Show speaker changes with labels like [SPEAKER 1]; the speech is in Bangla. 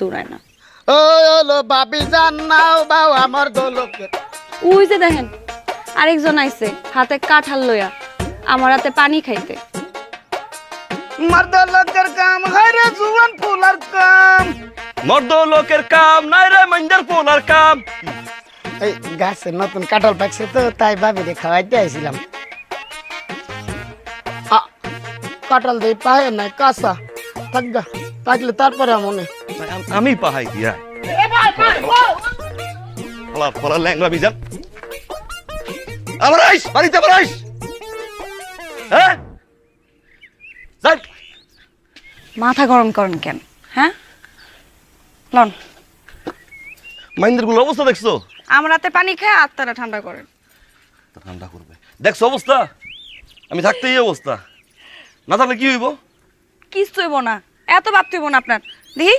[SPEAKER 1] দৌড়ায় না।
[SPEAKER 2] ও হলো বাবি জান নাও বাও আমার দোলকের।
[SPEAKER 1] ওই যে দেখেন আরেকজন আইছে হাতে কাঁঠাল লইয়া আমার হাতে পানি খাইতে।
[SPEAKER 2] মার দোলকের কাম হায়রে জুয়ান ফুলার কাম।
[SPEAKER 3] মর্দ লোকের কাম নাই রে মাইন্দার পোলার কাম।
[SPEAKER 2] এই গাছে নতুন কাঁঠাল পাকছে তো তাই ভাবিরে খাওয়াইতে আইছিলাম। কাঁঠাল দেই পায় নাই কাঁচা থাকগা থাকলে তারপরে মনে
[SPEAKER 3] আমি পাহাই দিয়া ফলা ফলা ল্যাংলা বিজান আবার আইস বাড়িতে আবার আইস। হ্যাঁ যাই
[SPEAKER 1] মাথা গরম করেন কেন? হ্যাঁ লন
[SPEAKER 3] মাইন্দার গুলো অবস্থা দেখছো?
[SPEAKER 1] আমার হাতে পানি খায় আত্মারা ঠান্ডা করেন।
[SPEAKER 3] ঠান্ডা করবে দেখছো অবস্থা? আমি থাকতে এই অবস্থা, না থাকলে কি হইব?
[SPEAKER 1] কিচ্ছু হইব না, এত ভাবতে হইব না আপনার। দেখি